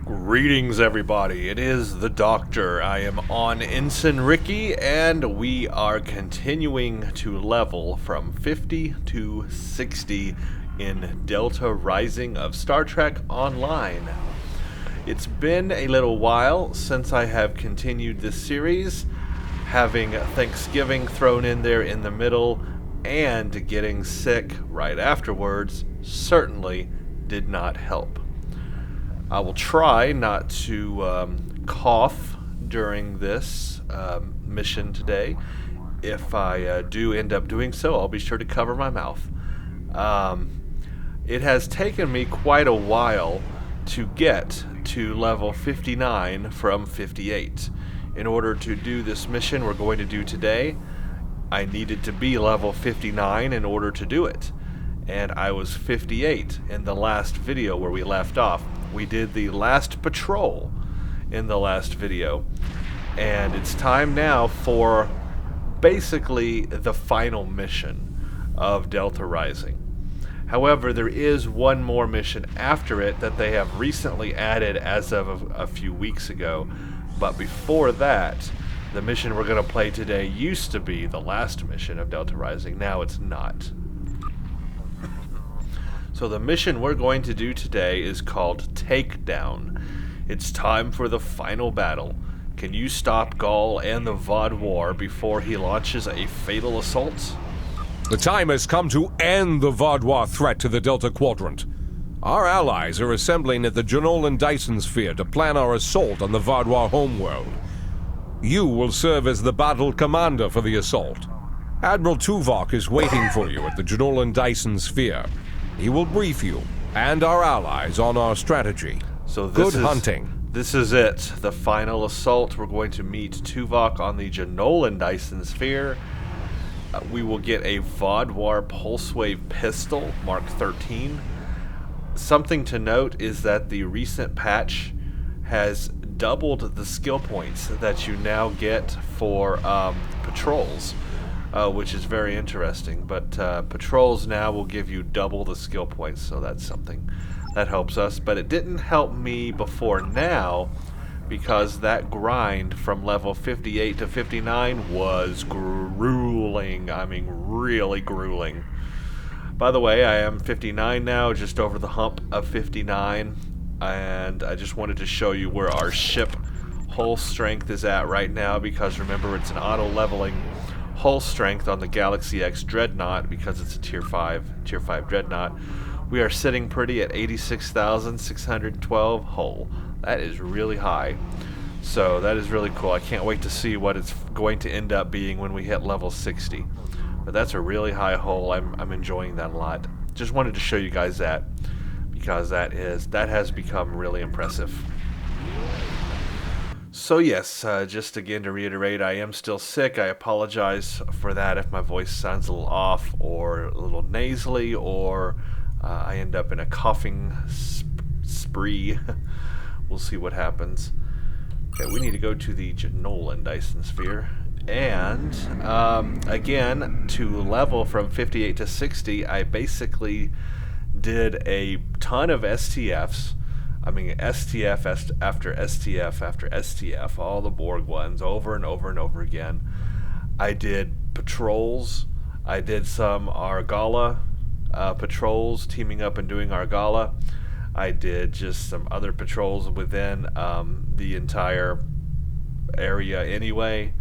Greetings, everybody. It is the Doctor. I am on Ensign Ricky, and we are continuing to level from 50 to 60 in Delta Rising of Star Trek Online. It's been a little while since I have continued this series, having Thanksgiving thrown in there in the middle, and getting sick right afterwards certainly did not help. I will try not to cough during this mission today. If I do end up doing so, I'll be sure to cover my mouth. It has taken me quite a while to get to level 59 from 58. In order to do this mission we're going to do today, I needed to be level 59 in order to do it. And I was 58 in the last video where we left off. We did the last patrol in the last video, and it's time now for basically the final mission of Delta Rising. However, there is one more mission after it that they have recently added as of a few weeks ago, but before that, the mission we're going to play today used to be the last mission of Delta Rising. Now it's not. So the mission we're going to do today is called Takedown. It's time for the final battle. Can you stop Gaul and the Vaudwaar before he launches a fatal assault? The time has come to end the Vaudwaar threat to the Delta Quadrant. Our allies are assembling at the Janolan Dyson Sphere to plan our assault on the Vaudwaar homeworld. You will serve as the battle commander for the assault. Admiral Tuvok is waiting for you at the Janolan Dyson Sphere. He will brief you and our allies on our strategy. So Good hunting. This is it. The final assault. We're going to meet Tuvok on the Janolan Dyson Sphere. We will get a Vaudwaar Pulse Wave Pistol, Mark 13. Something to note is that the recent patch has doubled the skill points that you now get for patrols. Which is very interesting, but patrols now will give you double the skill points, so that's something that helps us. But it didn't help me before now, because that grind from level 58 to 59 was grueling. I mean, really grueling. By the way, I am 59 now, just over the hump of 59, and I just wanted to show you where our ship hull strength is at right now, because remember, it's an auto-leveling hull strength on the Galaxy X Dreadnought because it's a Tier 5 Dreadnought. We are sitting pretty at 86,612 hull. That is really high. So that is really cool. I can't wait to see what it's going to end up being when we hit level 60. But that's a really high hull. I'm enjoying that a lot. Just wanted to show you guys that, because that has become really impressive. So yes, just again to reiterate, I am still sick. I apologize for that if my voice sounds a little off or a little nasally, or I end up in a coughing spree. We'll see what happens. Okay, we need to go to the Janolan Dyson Sphere. And again, to level from 58 to 60, I basically did a ton of STFs. I mean, STF after STF after STF, all the Borg ones, over and over and over again. I did patrols. I did some Argala patrols, teaming up and doing Argala. I did just some other patrols within the entire area anyway.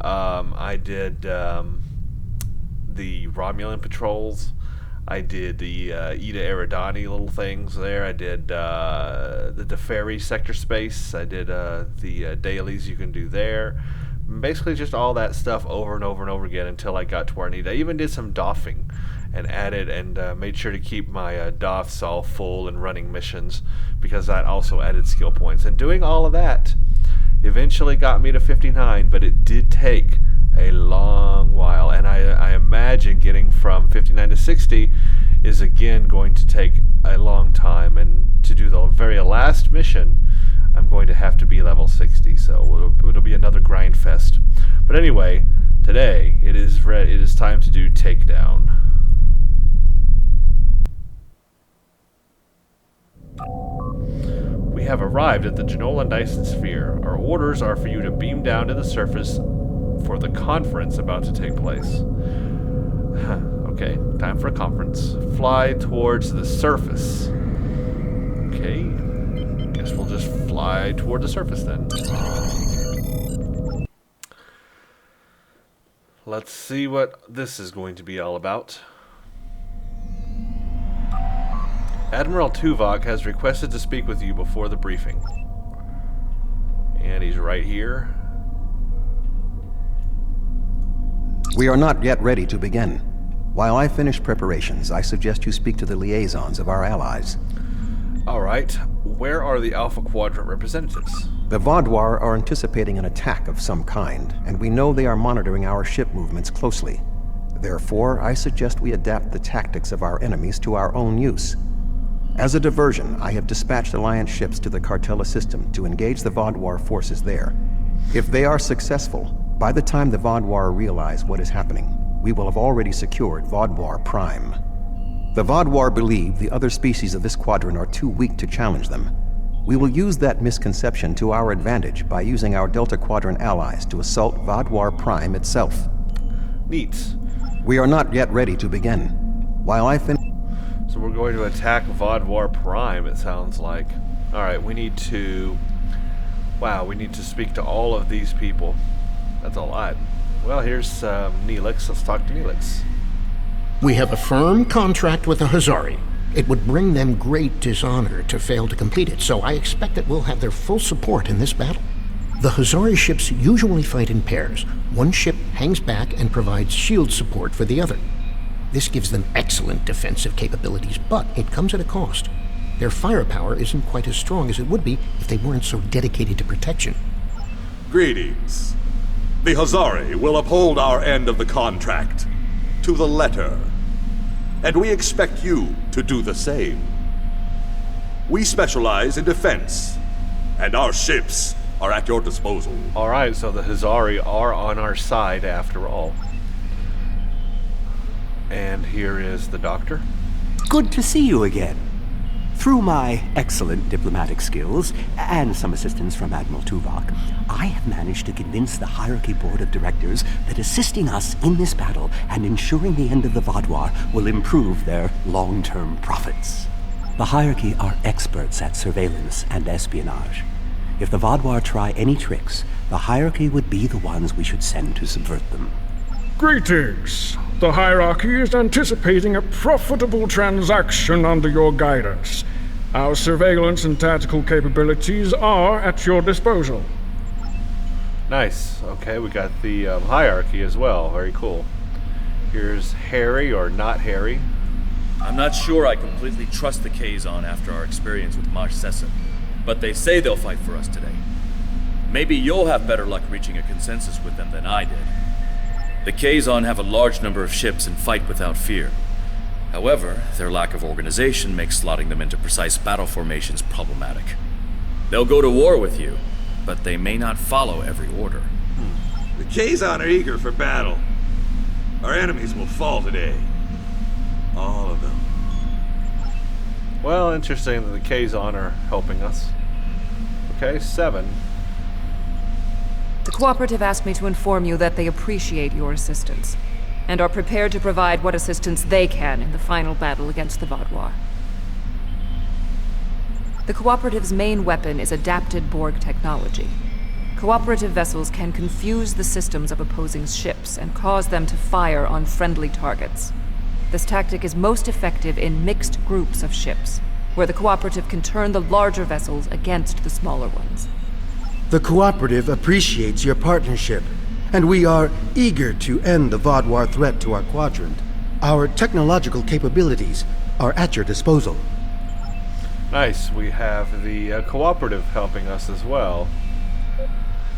I did the Romulan patrols. I did the Ida Eridani little things there. I did the Deferi sector space. I did the dailies you can do there. Basically just all that stuff over and over and over again until I got to where I needed. I even did some doffing and added and made sure to keep my doffs all full and running missions, because that also added skill points. And doing all of that eventually got me to 59, but it did take a long while, and I imagine getting from 59 to 60 is again going to take a long time, and to do the very last mission I'm going to have to be level 60, so it'll be another grind fest. But anyway, today it is time to do Takedown. We We have arrived at the Janolan Dyson Sphere. Our orders are for you to beam down to the surface for the conference about to take place. Okay, time for a conference. Fly towards the surface. Okay, guess we'll just fly toward the surface then. Let's see what this is going to be all about. Admiral Tuvok has requested to speak with you before the briefing. And he's right here. We are not yet ready to begin. While I finish preparations, I suggest you speak to the liaisons of our allies. Alright, where are the Alpha Quadrant representatives? The Vaudwaar are anticipating an attack of some kind, and we know they are monitoring our ship movements closely. Therefore, I suggest we adapt the tactics of our enemies to our own use. As a diversion, I have dispatched Alliance ships to the Cartella system to engage the Vaudwaar forces there. If they are successful, by the time the Vaudwaar realize what is happening, we will have already secured Vaudwaar Prime. The Vaudwaar believe the other species of this quadrant are too weak to challenge them. We will use that misconception to our advantage by using our Delta Quadrant allies to assault Vaudwaar Prime itself. Neat. We are not yet ready to begin. While I finish... So we're going to attack Vaudwaar Prime, it sounds like. Alright, we need to... Wow, we need to speak to all of these people. That's a lot. Well, here's Neelix. Let's talk to Neelix. We have a firm contract with the Hazari. It would bring them great dishonor to fail to complete it, so I expect that we'll have their full support in this battle. The Hazari ships usually fight in pairs. One ship hangs back and provides shield support for the other. This gives them excellent defensive capabilities, but it comes at a cost. Their firepower isn't quite as strong as it would be if they weren't so dedicated to protection. Greetings. The Hazari will uphold our end of the contract, to the letter. And we expect you to do the same. We specialize in defense, and our ships are at your disposal. Alright, so the Hazari are on our side after all. And here is the doctor. Good to see you again. Through my excellent diplomatic skills and some assistance from Admiral Tuvok, I have managed to convince the Hierarchy Board of Directors that assisting us in this battle and ensuring the end of the Vaudwaar will improve their long-term profits. The Hierarchy are experts at surveillance and espionage. If the Vaudwaar try any tricks, the Hierarchy would be the ones we should send to subvert them. Greetings. The Hierarchy is anticipating a profitable transaction under your guidance. Our surveillance and tactical capabilities are at your disposal. Nice. Okay, we got the Hierarchy as well. Very cool. Here's Harry, or not Harry. I'm not sure I completely trust the Kazon after our experience with Maj Sesson, but they say they'll fight for us today. Maybe you'll have better luck reaching a consensus with them than I did. The Kazon have a large number of ships and fight without fear. However, their lack of organization makes slotting them into precise battle formations problematic. They'll go to war with you, but they may not follow every order. The Kazon are eager for battle. Our enemies will fall today. All of them. Well, interesting that the Kazon are helping us. Okay, 7. The Cooperative asked me to inform you that they appreciate your assistance, and are prepared to provide what assistance they can in the final battle against the Vaudwaar. The Cooperative's main weapon is adapted Borg technology. Cooperative vessels can confuse the systems of opposing ships and cause them to fire on friendly targets. This tactic is most effective in mixed groups of ships, where the Cooperative can turn the larger vessels against the smaller ones. The Cooperative appreciates your partnership, and we are eager to end the Vaudwaar threat to our quadrant. Our technological capabilities are at your disposal. Nice. We have the Cooperative helping us as well.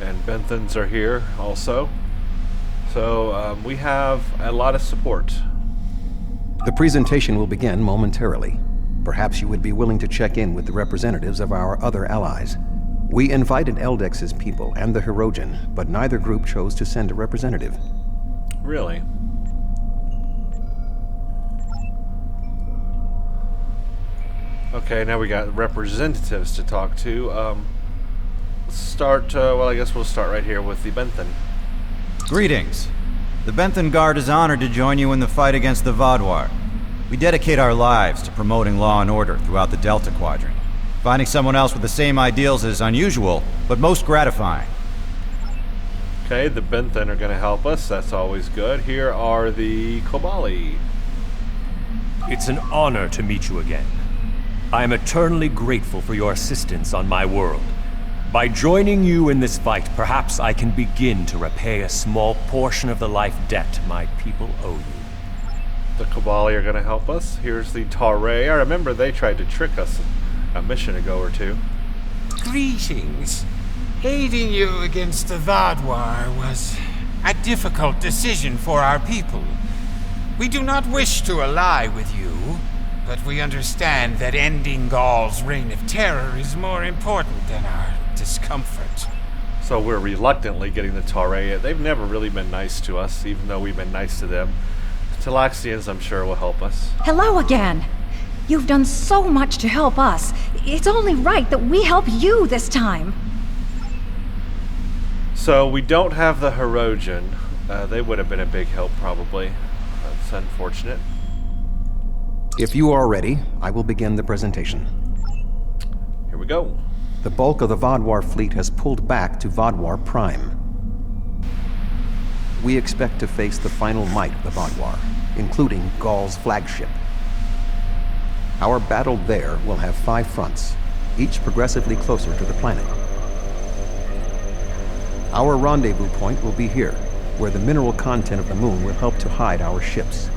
And Benthans are here also. So we have a lot of support. The presentation will begin momentarily. Perhaps you would be willing to check in with the representatives of our other allies. We invited Eldex's people and the Hirogen, but neither group chose to send a representative. Really? Okay, now we got representatives to talk to. Well, I guess we'll start right here with the Benthen. Greetings. The Benthen Guard is honored to join you in the fight against the Vaudwaar. We dedicate our lives to promoting law and order throughout the Delta Quadrant. Finding someone else with the same ideals is unusual, but most gratifying. Okay, the Benthen are going to help us. That's always good. Here are the Kobali. It's an honor to meet you again. I am eternally grateful for your assistance on my world. By joining you in this fight, perhaps I can begin to repay a small portion of the life debt my people owe you. The Kobali are going to help us. Here's the Tare. I remember they tried to trick us a mission ago or two. Greetings. Aiding you against the Vaudwaar was a difficult decision for our people. We do not wish to ally with you, but we understand that ending Gaul's reign of terror is more important than our discomfort. So we're reluctantly getting the Tare. They've never really been nice to us, even though we've been nice to them. The Talaxians, I'm sure, will help us. Hello again. You've done so much to help us. It's only right that we help you this time. So we don't have the Hirogen. They would have been a big help, probably. That's unfortunate. If you are ready, I will begin the presentation. Here we go. The bulk of the Vaudwaar fleet has pulled back to Vaudwaar Prime. We expect to face the final might of the Vaudwaar, including Gaul's flagship. Our battle there will have 5 fronts, each progressively closer to the planet. Our rendezvous point will be here, where the mineral content of the moon will help to hide our ships.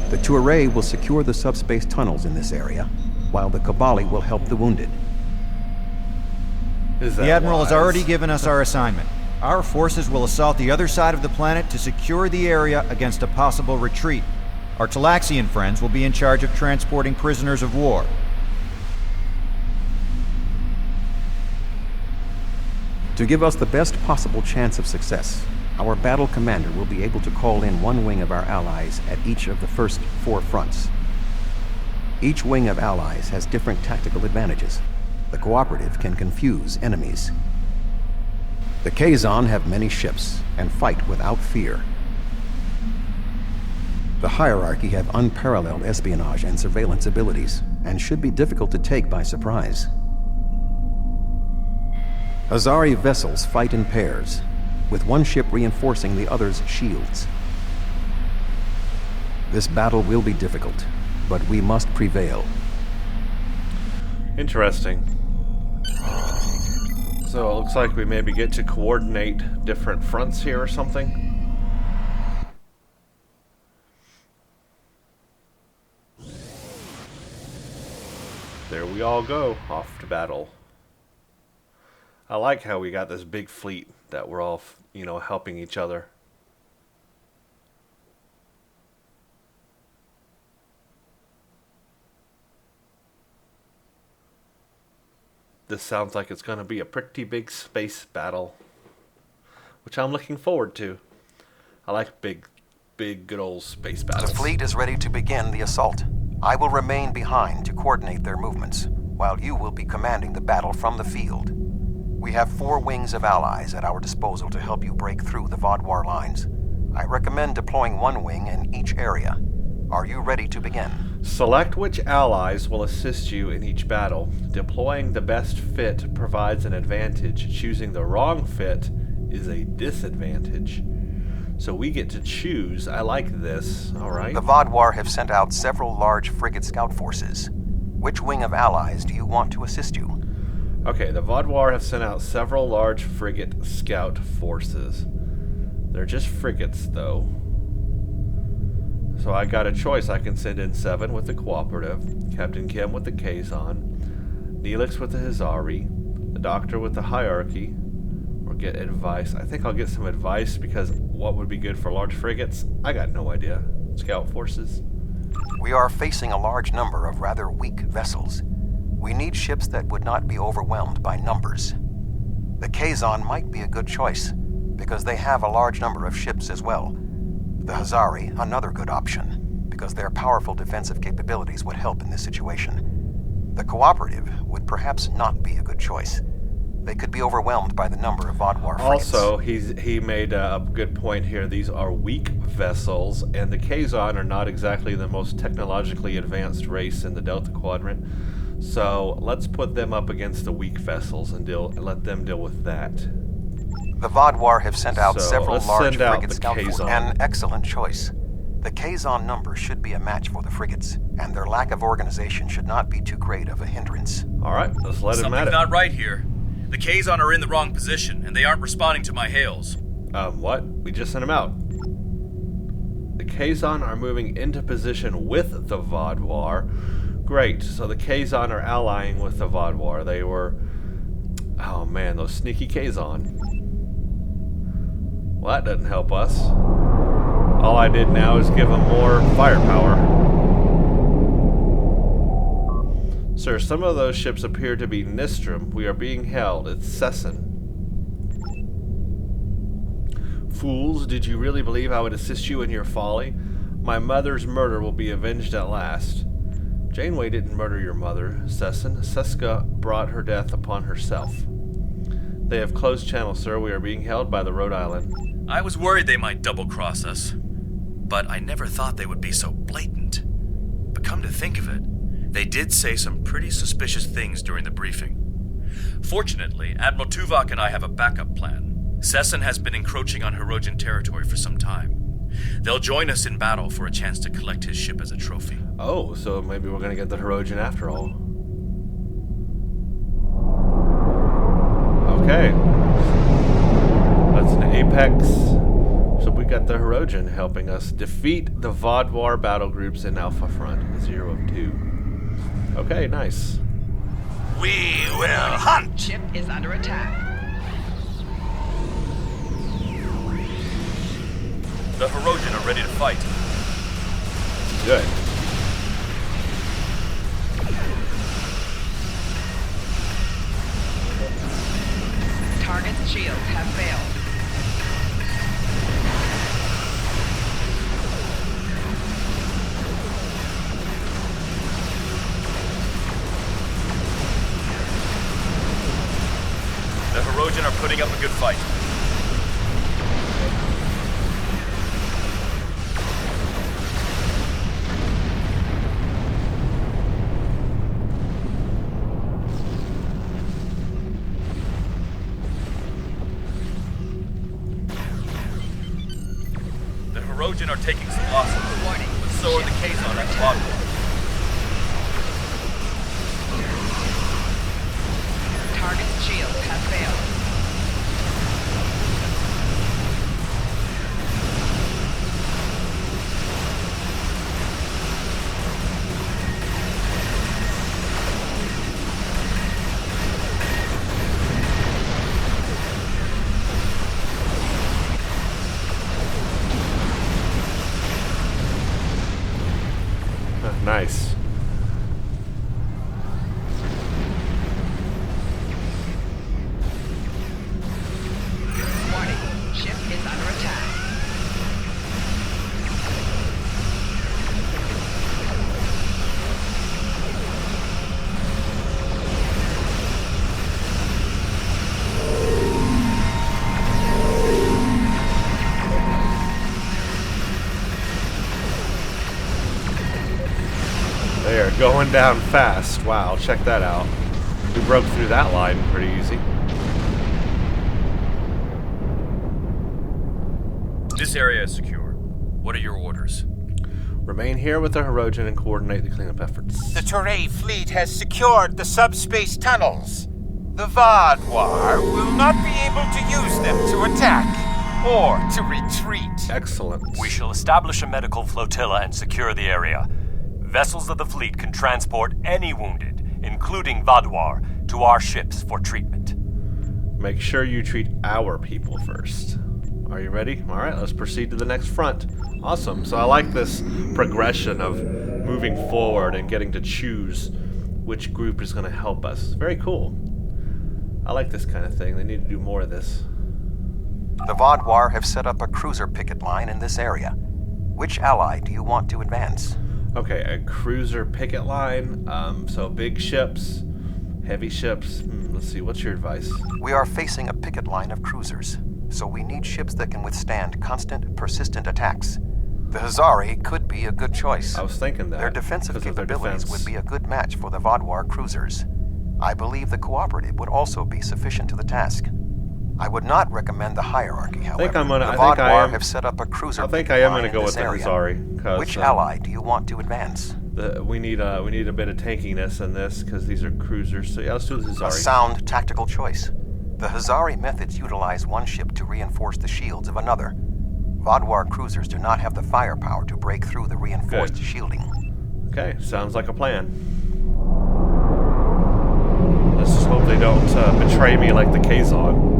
The Touré will secure the subspace tunnels in this area, while the Kobali will help the wounded. The Admiral has already given us our assignment. Our forces will assault the other side of the planet to secure the area against a possible retreat. Our Talaxian friends will be in charge of transporting prisoners of war. To give us the best possible chance of success, our battle commander will be able to call in one wing of our allies at each of the first 4 fronts. Each wing of allies has different tactical advantages. The cooperative can confuse enemies. The Kazon have many ships and fight without fear. The hierarchy have unparalleled espionage and surveillance abilities, and should be difficult to take by surprise. Azari vessels fight in pairs, with one ship reinforcing the other's shields. This battle will be difficult, but we must prevail. Interesting. So it looks like we maybe get to coordinate different fronts here or something. There we all go, off to battle. I like how we got this big fleet that we're all, helping each other. This sounds like it's going to be a pretty big space battle, which I'm looking forward to. I like big, good old space battles. The fleet is ready to begin the assault. I will remain behind to coordinate their movements, while you will be commanding the battle from the field. We have 4 wings of allies at our disposal to help you break through the Vaudwaar lines. I recommend deploying 1 wing in each area. Are you ready to begin? Select which allies will assist you in each battle. Deploying the best fit provides an advantage. Choosing the wrong fit is a disadvantage. So we get to choose. I like this. All right. The Vaudwaar have sent out several large frigate scout forces. Which wing of allies do you want to assist you? Okay, the Vaudwaar have sent out several large frigate scout forces. They're just frigates, though. So I got a choice. I can send in 7 with the Cooperative, Captain Kim with the Kazon, Neelix with the Hizari, the Doctor with the Hierarchy, or get advice. I think I'll get some advice, because what would be good for large frigates? I got no idea. Scout forces. We are facing a large number of rather weak vessels. We need ships that would not be overwhelmed by numbers. The Kazon might be a good choice, because they have a large number of ships as well. The Hizari, another good option, because their powerful defensive capabilities would help in this situation. The Cooperative would perhaps not be a good choice. They could be overwhelmed by the number of Vaudwaar frigates. Also, he made a good point here. These are weak vessels, and the Kazon are not exactly the most technologically advanced race in the Delta Quadrant. So let's put them up against the weak vessels and let them deal with that. The Vaudwaar have sent out So, several let's large send out frigates. the Doubtful. Kazon. An excellent choice. The Kazon number should be a match for the frigates, and their lack of organization should not be too great of a hindrance. All right, let's let him at Something's it. not right here. The Kazon are in the wrong position, and they aren't responding to my hails. What? We just sent him out. The Kazon are moving into position with the Vaudwaar. Great, so the Kazon are allying with the Vaudwaar. They were... Oh man, those sneaky Kazon. Well, that doesn't help us. All I did now is give them more firepower. Sir, some of those ships appear to be Nistrum. We are being held. It's Cessin. Fools, did you really believe I would assist you in your folly? My mother's murder will be avenged at last. Janeway didn't murder your mother, Cessin. Seska brought her death upon herself. They have closed channel, sir. We are being held by the Rhode Island. I was worried they might double-cross us, but I never thought they would be so blatant. But come to think of it, they did say some pretty suspicious things during the briefing. Fortunately, Admiral Tuvok and I have a backup plan. Cessin has been encroaching on Hirogen territory for some time. They'll join us in battle for a chance to collect his ship as a trophy. Oh, so maybe we're going to get the Hirogen after all. Okay. That's an Apex. So we got the Hirogen helping us defeat the Vaudwaar battle groups in Alpha Front, 0 of 2. Okay, nice. We will hunt! Ship is under attack. The Hirogen are ready to fight. Good. Target's shields have failed. The Hirogen are putting up a good fight. The Hirogen are taking some losses, but so are the Kazon and Vaudwaar. Target's shields have failed. Nice. Warning, ship is under attack. They are going down fast. Wow, check that out. We broke through that line pretty easy. This area is secure. What are your orders? Remain here with the Hirogen and coordinate the cleanup efforts. The Teray fleet has secured the subspace tunnels. The Vaudwaar will not be able to use them to attack or to retreat. Excellent. We shall establish a medical flotilla and secure the area. Vessels of the fleet can transport any wounded, including Vaudwaar, to our ships for treatment. Make sure you treat our people first. Are you ready? All right, let's proceed to the next front. Awesome. So I like this progression of moving forward and getting to choose which group is going to help us. Very cool. I like this kind of thing. They need to do more of this. The Vaudwaar have set up a cruiser picket line in this area. Which ally do you want to advance? Okay, a cruiser picket line. So big ships, heavy ships. Let's see, what's your advice? We are facing a picket line of cruisers, so we need ships that can withstand constant, persistent attacks. The Hazari could be a good choice. I was thinking that. Their defensive capabilities would be a good match for the Vaudwaar cruisers. I believe the Cooperative would also be sufficient to the task. I would not recommend the hierarchy, however. I think I'm gonna. The I think I Vaudwaar am. have set up a cruiser. I think I am line gonna in go this with the area. Hazari. Which ally do you want to advance? We need a bit of tankiness in this because these are cruisers. So yeah, let's do the Hazari. A sound tactical choice. The Hazari methods utilize one ship to reinforce the shields of another. Vaudwaar cruisers do not have the firepower to break through the reinforced shielding. Okay, sounds like a plan. Let's just hope they don't betray me like the Kazon.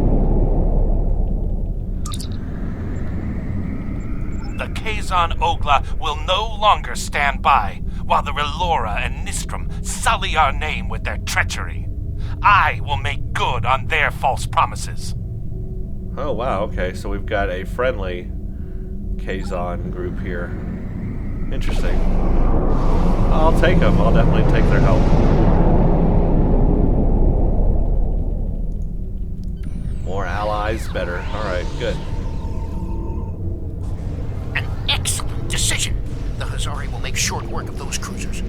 The Kazon Ogla will no longer stand by while the Relora and Nistrum sully our name with their treachery. I will make good on their false promises. Oh wow, okay, so we've got a friendly Kazon group here. Interesting. I'll take them. I'll definitely take their help. More allies, better. Alright, good. An excellent decision. The Hazari will make short work of those cruisers.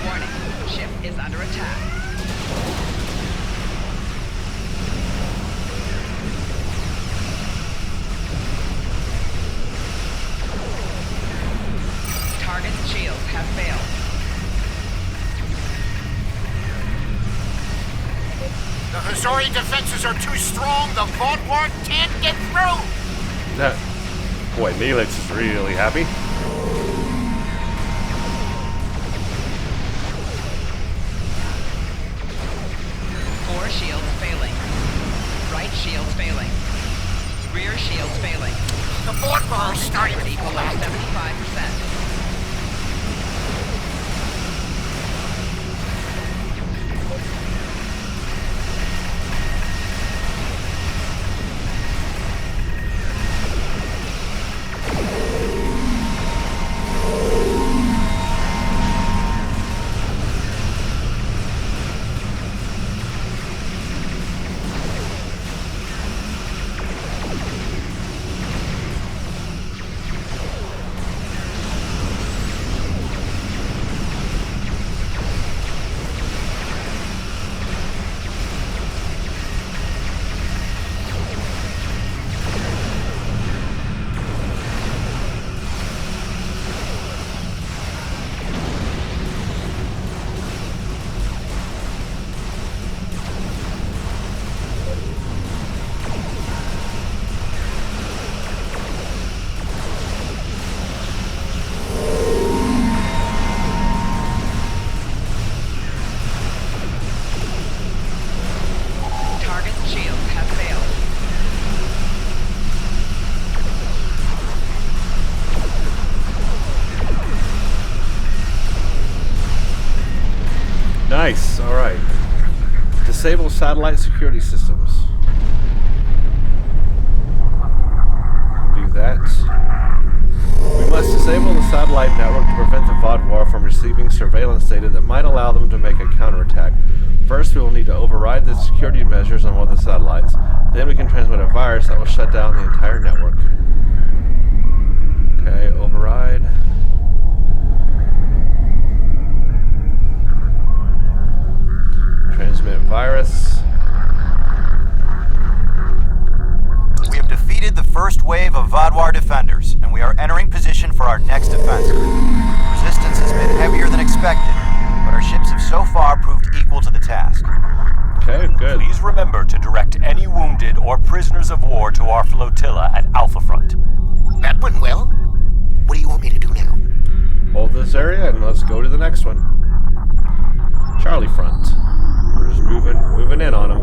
Warning, ship is under attack. Target's shields have failed. The Hazari defenses are too strong. The Vaudwaar can't get through. Boy, Neelix is really happy. Four shields failing. Right shields failing. Rear shields failing. The Vaudwaar is starting to below 75%. Nice, alright. Disable satellite security systems. Do that. We must disable the satellite network to prevent the Vaudwaar from receiving surveillance data that might allow them to make a counterattack. First, we will need to override the security measures on one of the satellites. Then we can transmit a virus that will shut down the entire network. Okay, override. Transmit virus. We have defeated the first wave of Vaudwaar defenders, and we are entering position for our next offensive. Resistance has been heavier than expected, but our ships have so far proved equal to the task. Okay, good. Please remember to direct any wounded or prisoners of war to our flotilla at Alpha Front. That went well. What do you want me to do now? Hold this area and let's go to the next one. Charlie Front. We're just moving in on them.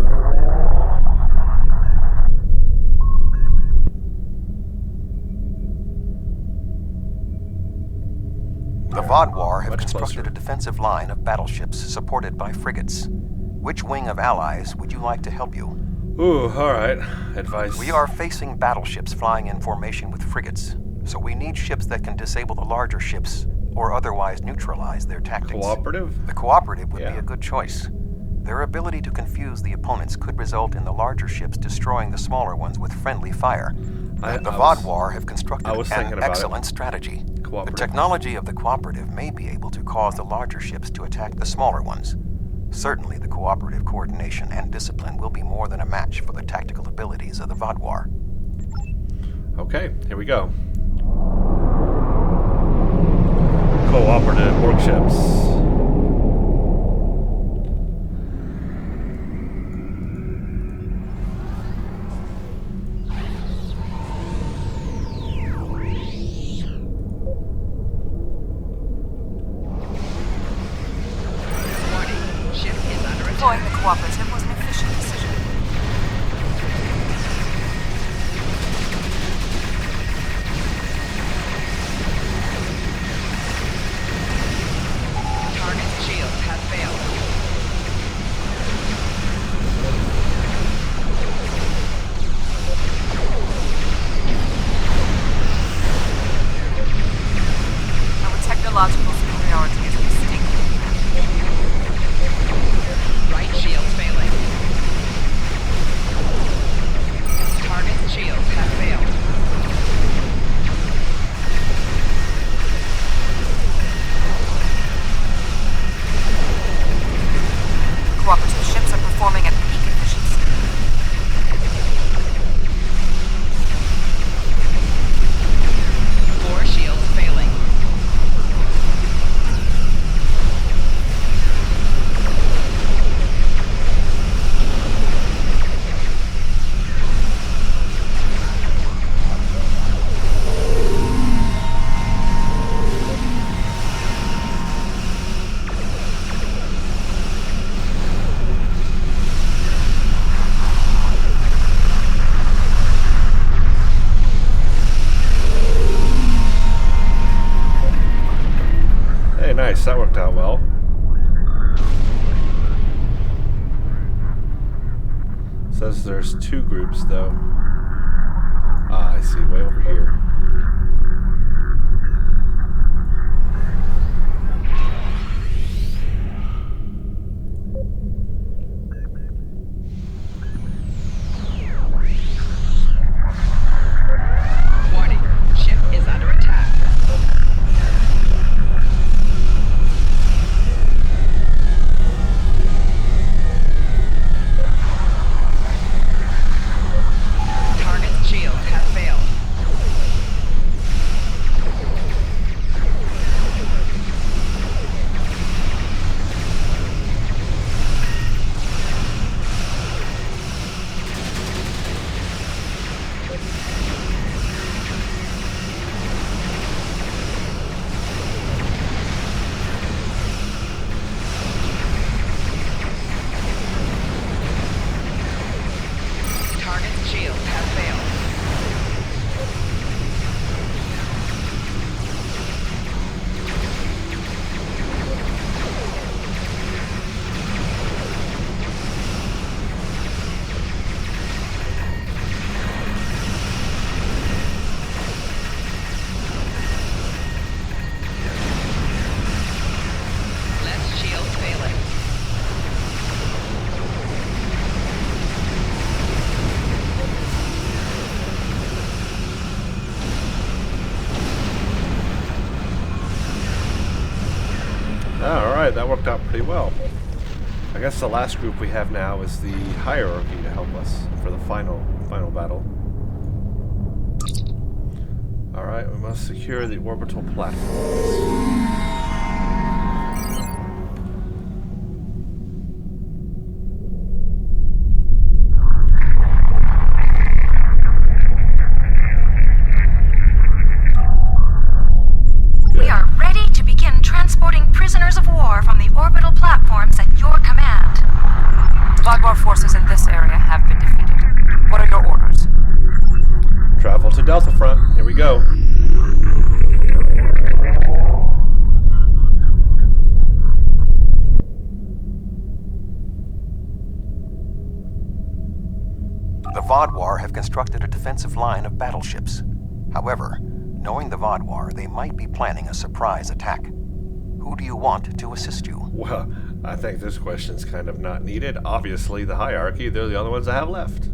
The Vaudwaar have constructed a defensive line of battleships supported by frigates. Which wing of allies would you like to help you? Ooh, alright. Advice. We are facing battleships flying in formation with frigates. so we need ships that can disable the larger ships or otherwise neutralize their tactics. Cooperative? The cooperative would be a good choice. Their ability to confuse the opponents could result in the larger ships destroying the smaller ones with friendly fire. The Vaudwaar have constructed an excellent strategy. The technology of the cooperative may be able to cause the larger ships to attack the smaller ones. Certainly the cooperative coordination and discipline will be more than a match for the tactical abilities of the Vaudwaar. Okay, here we go. Cooperative workships. Deploying the cooperative was an efficient decision. Target's shields have failed. Our technological superiority is distinctly apparent. Right shields failing. Target's shields have failed. Cooperative ships are performing at peak efficiency. Four shields failing. Hey, nice. That worked out well. Says there's two groups, though. Ah, I see. Way over here. Warning. Ship is under attack. Target's shields have failed. Target's shields have failed. Left shields failing. Alright, that worked out pretty well. I guess the last group we have now is the hierarchy to help us for the final battle. Alright, we must secure the orbital platforms. We are ready to begin transporting prisoners of war from the orbital platforms at your command. Vaudwaar forces in this area have been defeated. What are your orders? Travel to Delta Front. Here we go. The Vaudwaar have constructed a defensive line of battleships. However, Knowing the Vaudwaar, they might be planning a surprise attack. Who do you want to assist you? Well, I think this question's kind of not needed. Obviously, the hierarchy, they're the only ones I have left.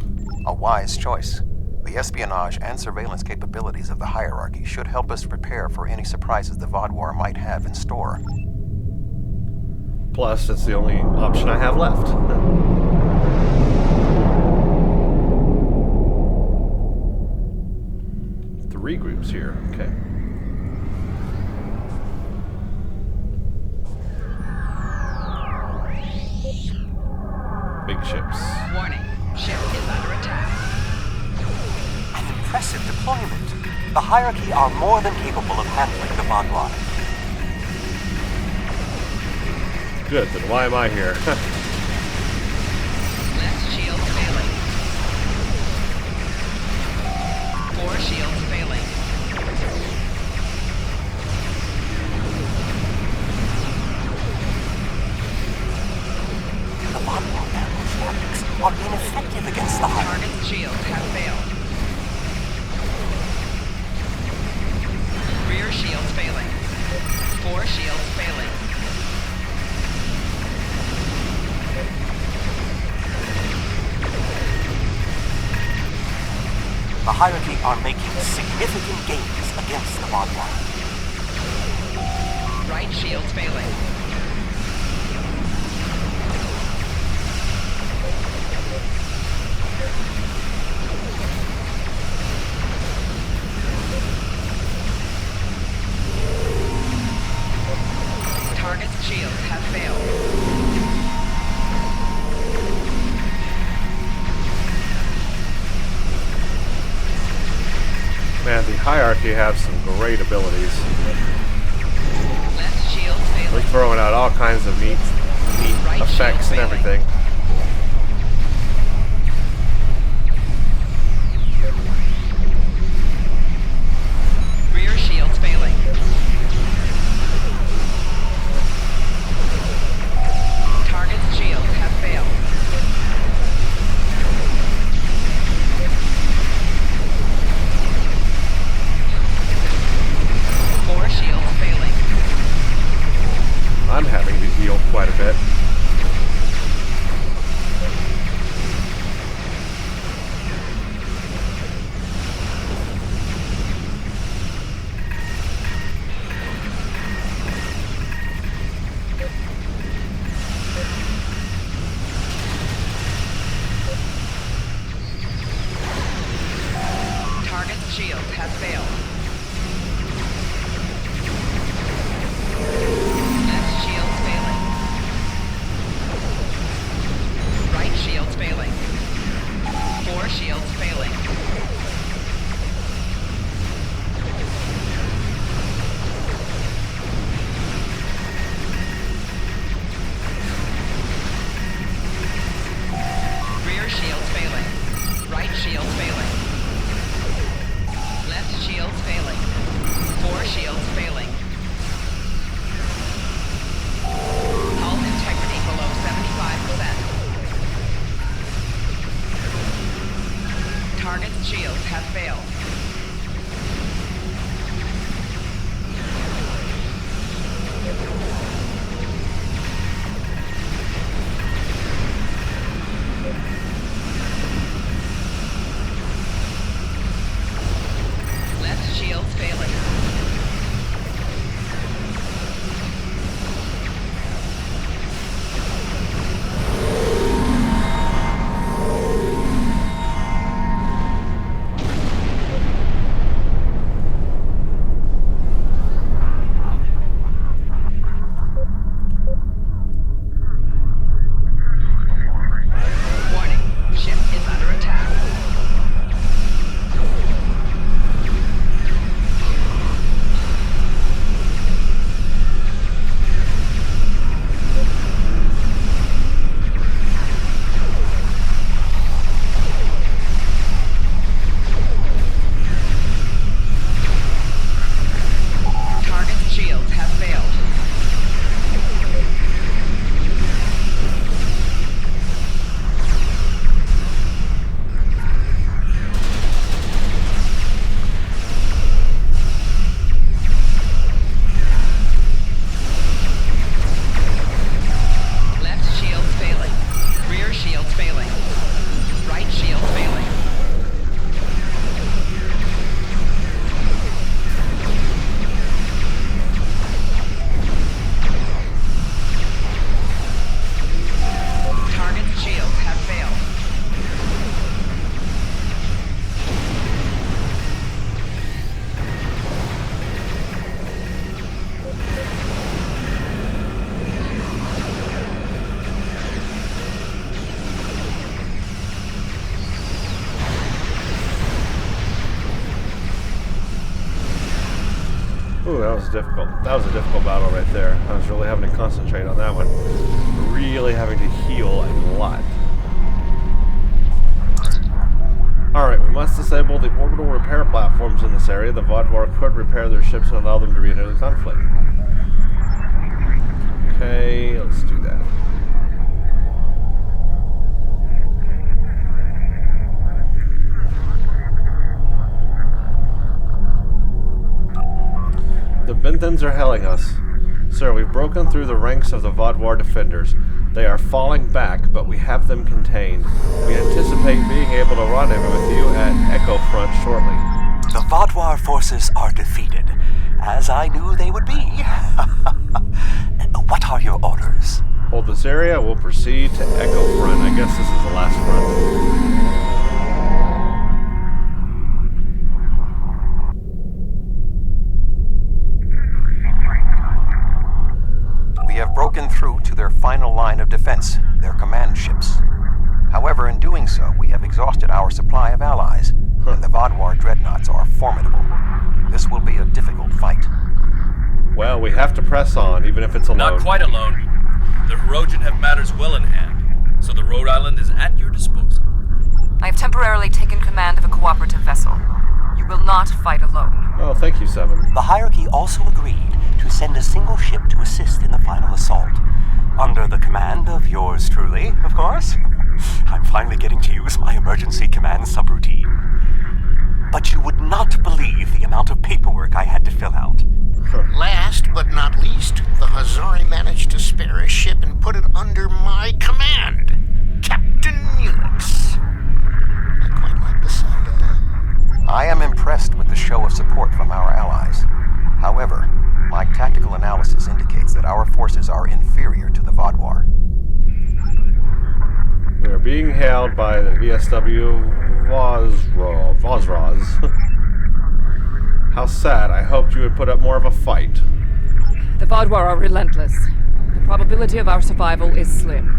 A wise choice. The espionage and surveillance capabilities of the hierarchy should help us prepare for any surprises the Vaudwaar might have in store. Plus, it's the only option I have left. Three groups here, okay. Big ships. Warning, ship is under attack. An impressive deployment. The hierarchy are more than capable of handling the Vaudwaar. Good, then why am I here? Left shield failing. 4 shields failing. The Vaudwaar ambush tactics are ineffective against the hierarchy. Target's shields have failed. Rear shields failing. 4 shields failing. The hierarchy are making significant gains against the Vaudwaar. Right shields failing. Target's shields have failed. Man, the hierarchy have some great abilities. Left shield They're failing. throwing out all kinds of neat Right effects shield and failing. everything. Rear shields failing. Target's shields have failed. Four shields failing. I'm having to heal quite a bit. That was a difficult battle right there. I was really having to concentrate on that one. Really having to heal a lot. Alright, we must disable the orbital repair platforms in this area. The Vaudwaar could repair their ships and allow them to re-enter the conflict. Okay, let's do that. The Benthans are hailing us. Sir, we've broken through the ranks of the Vaudwaar defenders. They are falling back, but we have them contained. We anticipate being able to rendezvous with you at Echo Front shortly. The Vaudwaar forces are defeated, as I knew they would be. What are your orders? Hold this area, we'll proceed to Echo Front. I guess this is the last front. We have broken through to their final line of defense, their command ships. However, in doing so, we have exhausted our supply of allies, and the Vaudwaar dreadnoughts are formidable. This will be a difficult fight. Well, we have to press on, even if it's alone. Not quite alone. The Hirogen have matters well in hand, so the Rhode Island is at your disposal. I have temporarily taken command of a cooperative vessel. You will not fight alone. Oh, thank you, Seven. The hierarchy also agreed to send a single ship to assist in the final assault. Under the command of yours truly, of course. I'm finally getting to use my emergency command subroutine. But you would not believe the amount of paperwork I had to fill out. Last but not least, the Hazari managed to spare a ship and put it under my command. Captain Neelix. I quite like the sound of that. I am impressed with the show of support from our allies. However, my tactical analysis indicates that our forces are inferior to the Vaudwaar. We are being hailed by the VSW Vaudwaars. How sad. I hoped you would put up more of a fight. The Vaudwaar are relentless. The probability of our survival is slim.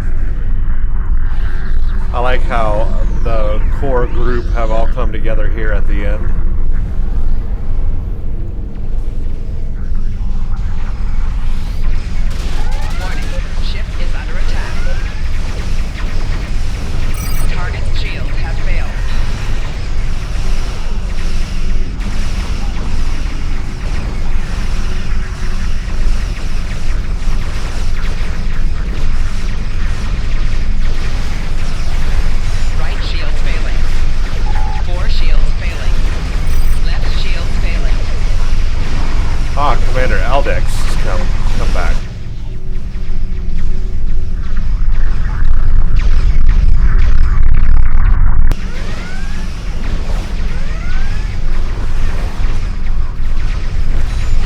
I like how the core group have all come together here at the end. Warning, ship is under attack. Target's shield has failed. Right shield failing. 4 shields failing. Left shield failing. Ah, Commander Aldex, come back.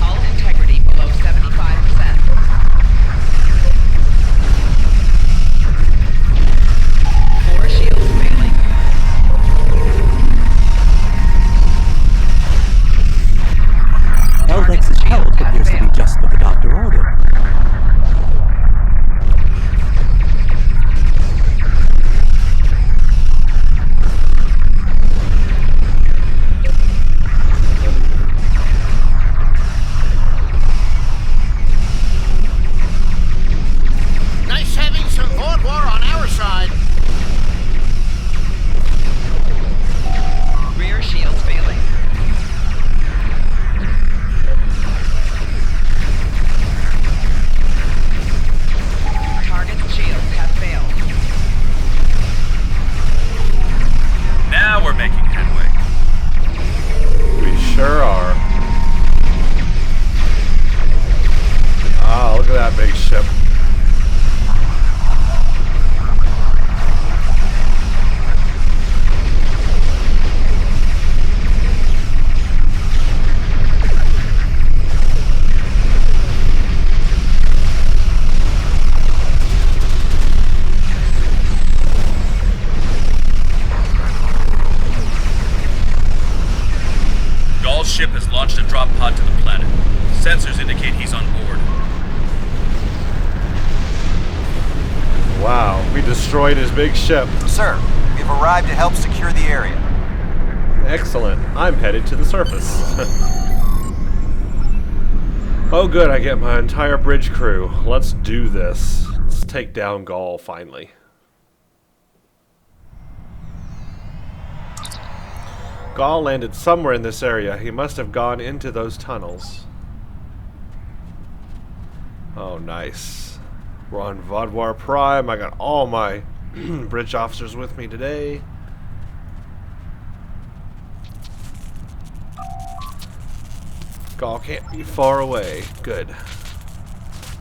Hull integrity below 75%. 4 shields failing. Eldex's help appears to be just what the doctor ordered. Nice having some Vaudwaar on our side. Rear shields failing. Target's shields have failed. Now we're making headway. We sure are. Ah, look at that big ship. Gall's ship has launched a drop pod to the planet. Sensors indicate he's on board. Wow, we destroyed his big ship. Sir, we've arrived to help secure the area. Excellent. I'm headed to the surface. Oh good, I get my entire bridge crew. Let's do this. Let's take down Gaul finally. Gaul landed somewhere in this area. He must have gone into those tunnels. Oh, nice. We're on Vaudwaar Prime. I got all my bridge officers with me today. Gaul can't be far away. Good.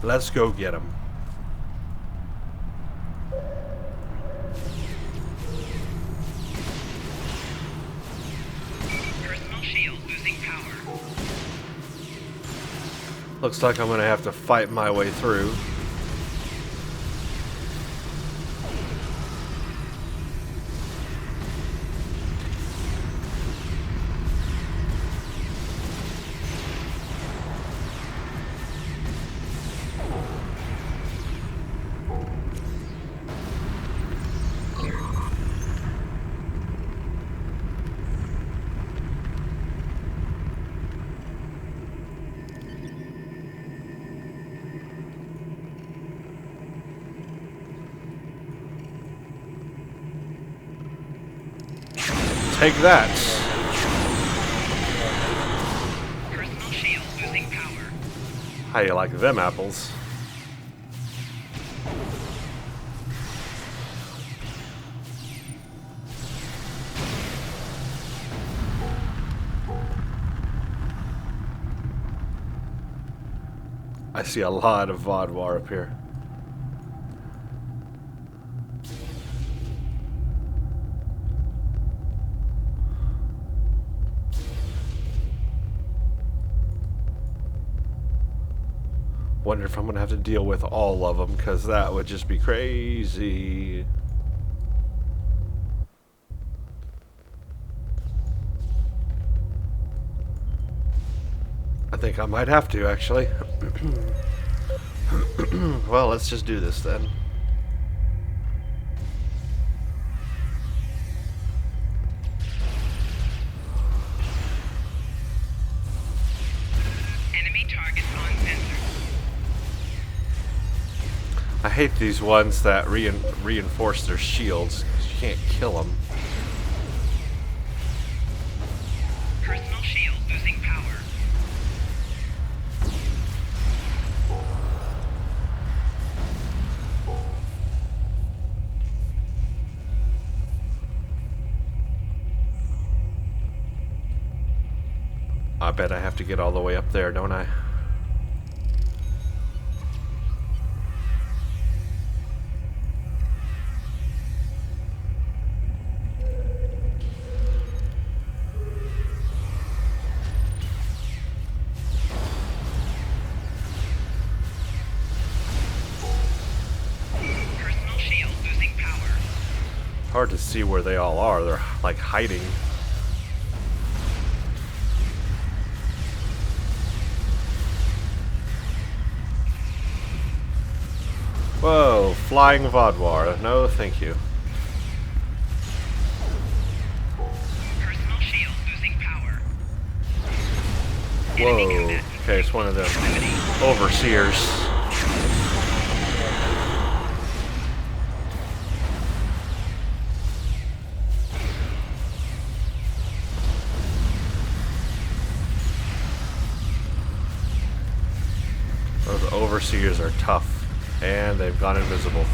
Let's go get him. Personal shield losing power. Looks like I'm gonna have to fight my way through. Take that. Personal shield losing power. How you like them apples? I see a lot of Vaudwaar up here. Wonder if I'm gonna have to deal with all of them, because that would just be crazy. I think I might have to, actually. Well, let's just do this then. Enemy target on sensor. I hate these ones that reinforce their shields, 'cause you can't kill them. Personal shield losing power. I bet I have to get all the way up there, don't I? Personal shield losing power. Hard to see where they all are. They're like hiding. Whoa, flying Vaudwaar. No, thank you. Personal shield losing power. Whoa. Okay, it's one of them overseers. Those overseers are tough. And they've gone invisible.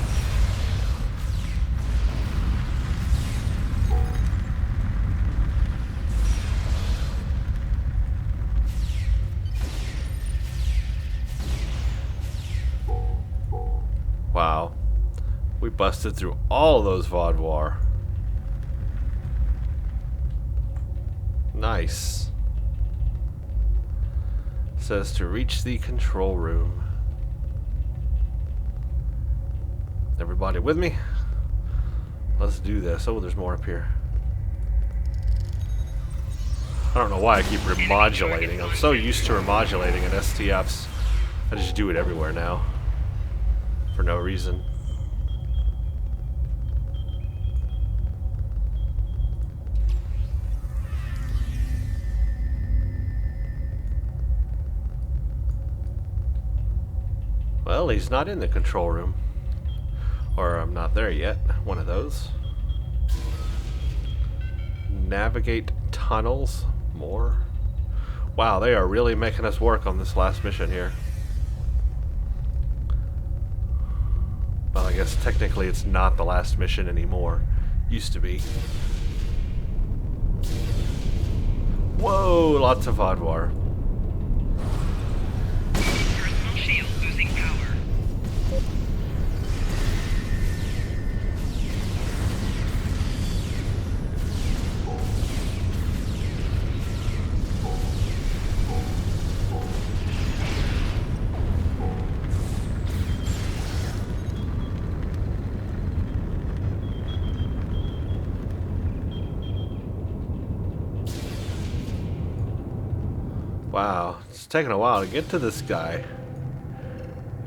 Wow. We busted through all of those Vaudwaar. Nice. Says to reach the control room. Everybody with me? Let's do this. Oh, there's more up here. I don't know why I keep remodulating. I'm so used to remodulating in STFs. I just do it everywhere now. For no reason. Well, he's not in the control room. Or I'm not there yet. One of those. Navigate tunnels. More. Wow, they are really making us work on this last mission here. Well, I guess technically it's not the last mission anymore. Used to be. Whoa, lots of Vaudwaar. Personal shield losing power. Wow, it's taking a while to get to this guy.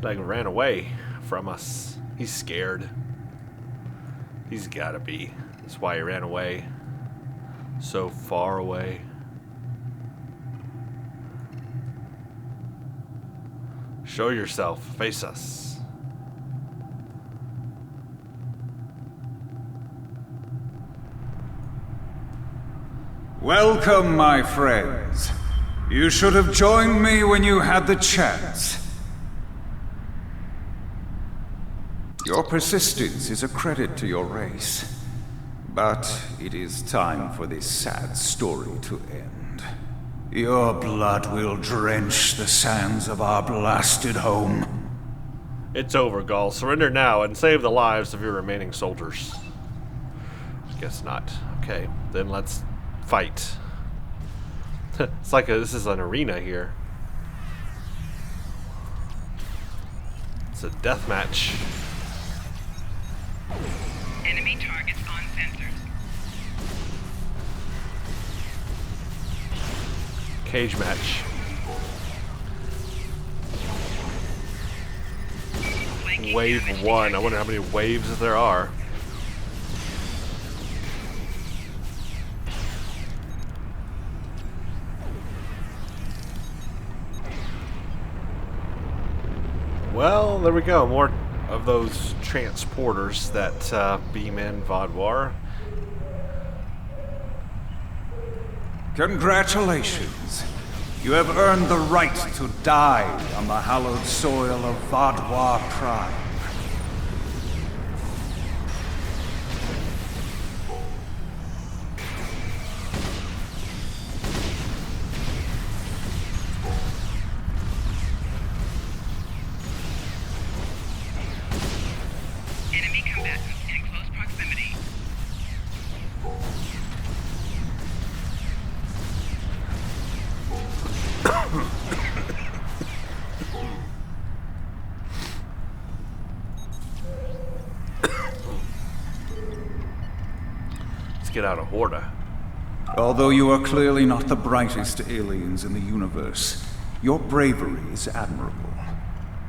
Like ran away from us. He's scared. He's gotta be. That's why he ran away. So far away. Show yourself. Face us. Welcome, my friends. You should have joined me when you had the chance. Your persistence is a credit to your race. But it is time for this sad story to end. Your blood will drench the sands of our blasted home. It's over, Gaul. Surrender now and save the lives of your remaining soldiers. Guess not. Okay, then let's fight. It's like this is an arena here. It's a death match. Enemy targets on sensors. Cage match. Wave 1. I wonder how many waves there are. Well, there we go. More of those transporters that beam in Vaudwaar. Congratulations. You have earned the right to die on the hallowed soil of Vaudwaar Prime. Enemy combatants in close proximity. Let's get out of Horda. Although you are clearly not the brightest aliens in the universe, your bravery is admirable.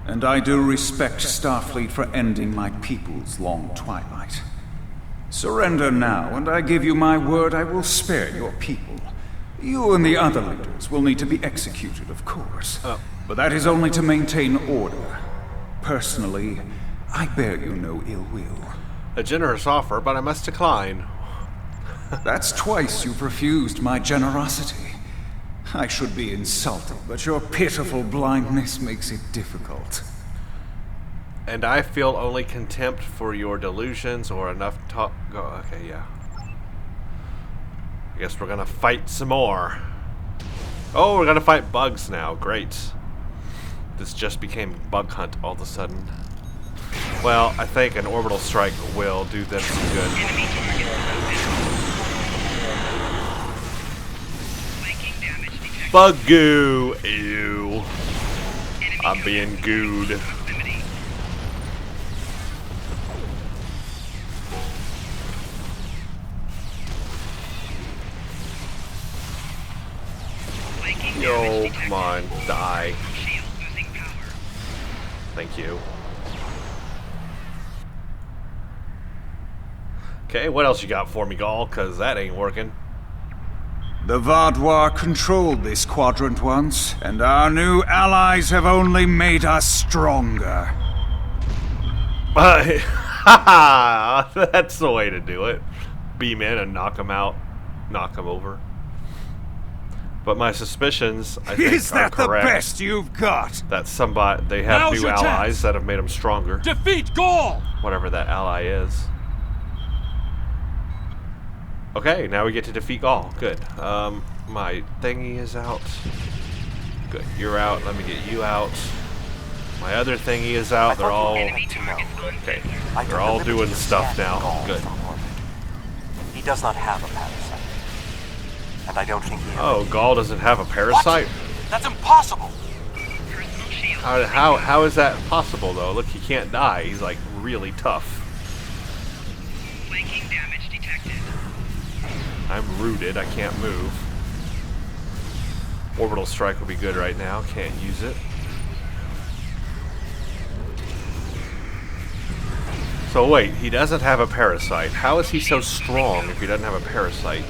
And I do respect Starfleet for ending my people's long twilight. Surrender now, and I give you my word I will spare your people. You and the other leaders will need to be executed, of course. But that is only to maintain order. Personally, I bear you no ill will. A generous offer, but I must decline. That's twice you've refused my generosity. I should be insulted, but your pitiful blindness makes it difficult. And I feel only contempt for your delusions or enough talk. Oh, okay, yeah. I guess we're gonna fight some more. Oh, we're gonna fight bugs now. Great. This just became bug hunt all of a sudden. Well, I think an orbital strike will do them some good. Bug goo! Ew. I'm being gooed. Yo, come on, die. Thank you. Okay, what else you got for me, Gaul? Cause that ain't working. The Vaudwaar controlled this quadrant once, and our new allies have only made us stronger. That's the way to do it. Beam in and knock them out. Knock them over. But my suspicions, I think, Is that are correct. the best you've got? That they have Now's new your allies chance. that have made them stronger. Defeat Gaul! Whatever that ally is. Okay, now we get to defeat Gaul. Good. My thingy is out. Good. You're out. Let me get you out. My other thingy is out. They're all... Okay. They're all doing stuff now. Good. He does not have a parasite. And I don't think he... Oh, Gaul doesn't have a parasite? That's impossible! How is that possible, though? Look, he can't die. He's, like, really tough. Flanking damage detected. I'm rooted. I can't move. Orbital strike would be good right now. Can't use it. So wait, he doesn't have a parasite. How is he so strong if he doesn't have a parasite?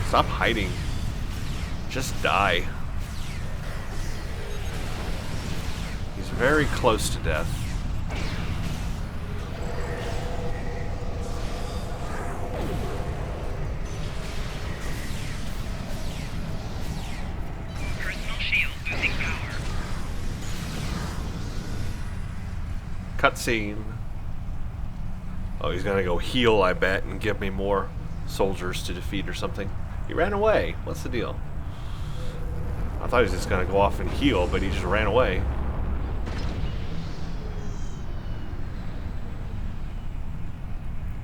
Stop hiding. Just die. He's very close to death. Personal shield losing power. Cutscene. Oh, he's gonna go heal, I bet, and give me more soldiers to defeat or something. He ran away. What's the deal? I thought he was just gonna go off and heal, but he just ran away.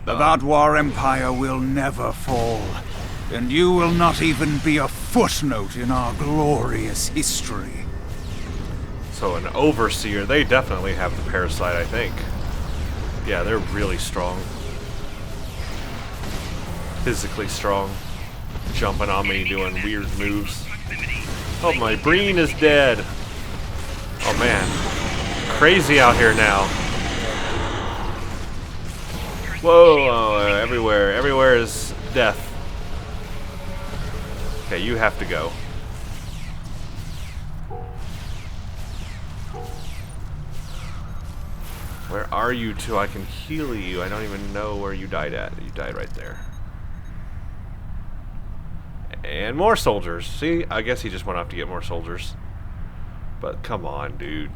The Vaudwaar Empire will never fall, and you will not even be a footnote in our glorious history. So an overseer, they definitely have the parasite, I think. Yeah, they're really strong. Physically strong. Jumping on me, doing weird moves. Oh, my Breen is dead. Oh man. Crazy out here now. Whoa, everywhere. Everywhere is death. Okay, you have to go. Where are you two? I can heal you. I don't even know where you died at. You died right there. And more soldiers. See, I guess he just went off to get more soldiers. But come on, dude.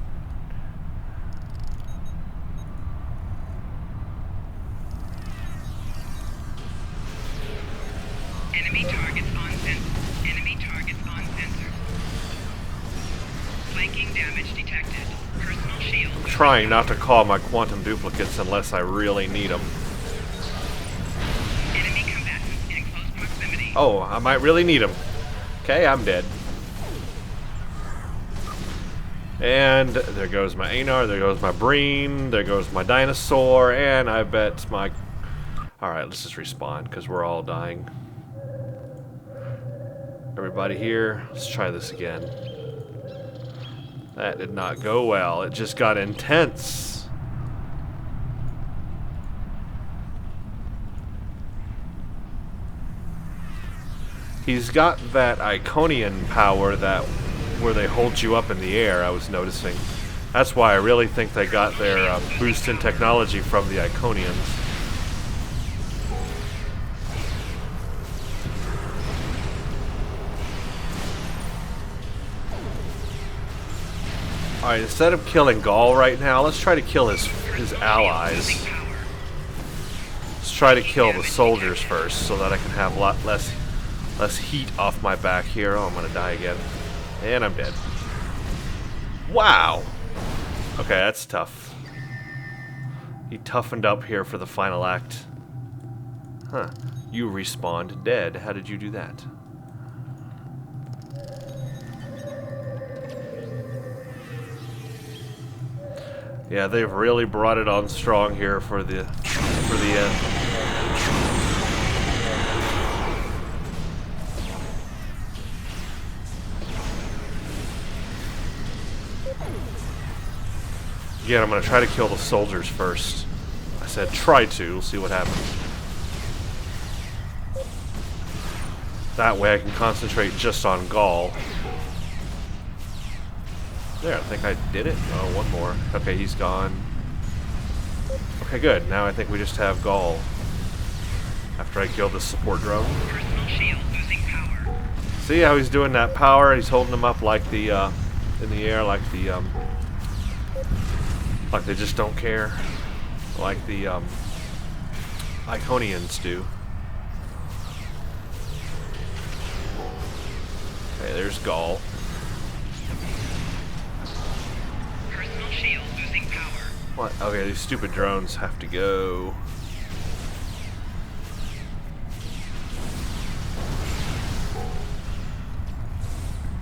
Enemy targets on sensor. Enemy targets on sensor. Flanking damage detected. Personal shield. I'm trying not to call my quantum duplicates unless I really need them. Enemy combatants in close proximity. Oh, I might really need them. Okay, I'm dead. And there goes my Anar, there goes my Breen, there goes my Dinosaur, and I bet my... Alright, let's just respawn, because we're all dying. Everybody here, let's try this again. That did not go well. It just got intense. He's got that Iconian power that where they hold you up in the air, I was noticing. That's why I really think they got their boost in technology from the Iconians. Alright, instead of killing Gaul right now, let's try to kill his allies. Let's try to kill the soldiers first so that I can have a lot less heat off my back here. Oh, I'm gonna die again. And I'm dead. Wow! Okay, that's tough. He toughened up here for the final act. Huh. You respawned dead. How did you do that? Yeah, they've really brought it on strong here for the end. Again, I'm going to try to kill the soldiers first. I said try to. We'll see what happens. That way I can concentrate just on Gaul. There, I think I did it. Oh, one more. Okay, he's gone. Okay, good. Now I think we just have Gaul. After I kill the support drone. See how he's doing that power? He's holding them up like the, in the air, like the, like they just don't care. Like the, Iconians do. Okay, there's Gaul. Personal shield losing power. What? Okay, these stupid drones have to go.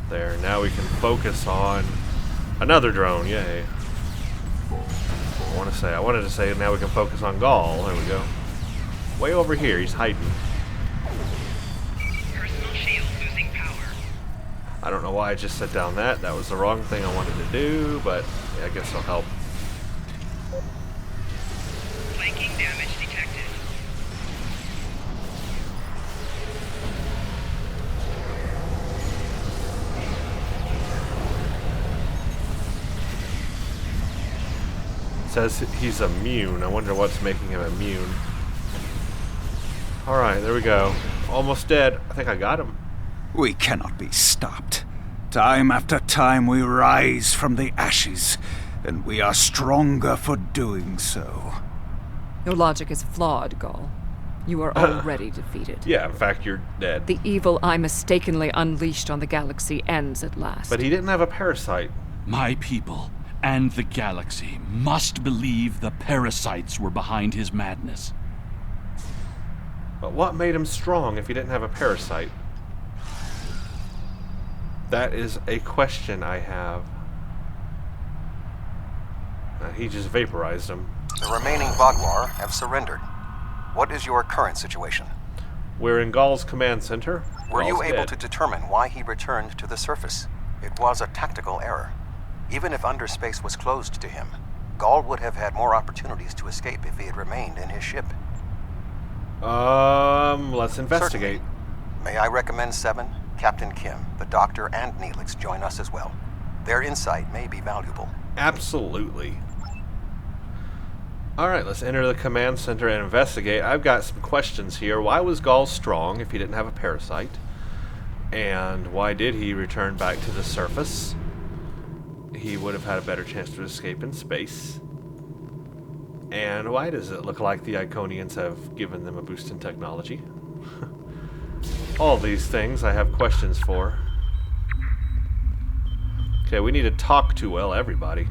There, now we can focus on another drone, yay. I wanted to say now we can focus on Gaul. There we go. Way over here, he's hiding. Personal shield losing power. I don't know why I just set down that. That was the wrong thing I wanted to do, but yeah, I guess I'll help. Flanking damage detected. Says he's immune. I wonder what's making him immune. Alright, there we go. Almost dead. I think I got him. We cannot be stopped. Time after time we rise from the ashes, and we are stronger for doing so. Your logic is flawed, Gaul. You are already defeated. Yeah, in fact, you're dead. The evil I mistakenly unleashed on the galaxy ends at last. But he didn't have a parasite. My people and the galaxy must believe the parasites were behind his madness. But what made him strong if he didn't have a parasite? That is a question I have. He just vaporized him. The remaining Vaudwaar have surrendered. What is your current situation? We're in Gaul's command center. Were you Gaul's able dead. to determine why he returned to the surface? It was a tactical error. Even if underspace was closed to him, Gaul would have had more opportunities to escape if he had remained in his ship. Let's investigate. Certainly. May I recommend 7, Captain Kim, the Doctor, and Neelix join us as well. Their insight may be valuable. Absolutely. Alright, let's enter the command center and investigate. I've got some questions here. Why was Gaul strong if he didn't have a parasite? And why did he return back to the surface? He would have had a better chance to escape in space. And why does it look like the Iconians have given them a boost in technology? All these things I have questions for. Okay, we need to talk to, well, everybody.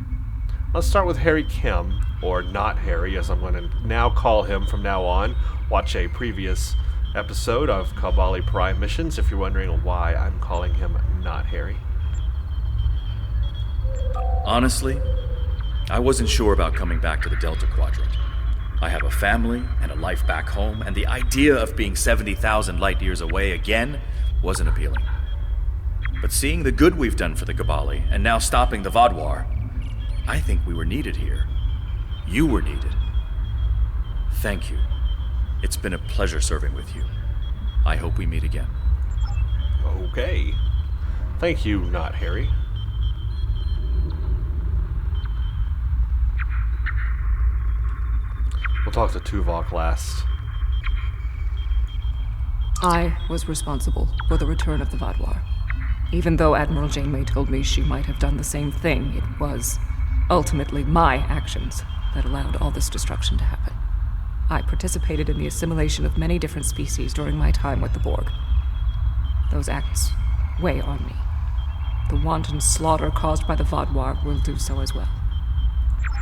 Let's start with Harry Kim, or not Harry, as I'm going to now call him from now on. Watch a previous episode of Kabali Prime Missions if you're wondering why I'm calling him not Harry. Honestly, I wasn't sure about coming back to the Delta Quadrant. I have a family and a life back home, and the idea of being 70,000 light years away again wasn't appealing. But seeing the good we've done for the Kabali, and now stopping the Vaudwaar, I think we were needed here. You were needed. Thank you. It's been a pleasure serving with you. I hope we meet again. Okay. Thank you, not Harry. We'll talk to Tuvok last. I was responsible for the return of the Vaudwaar. Even though Admiral Janeway told me she might have done the same thing, it was ultimately my actions that allowed all this destruction to happen. I participated in the assimilation of many different species during my time with the Borg. Those acts weigh on me. The wanton slaughter caused by the Vaudwaar will do so as well.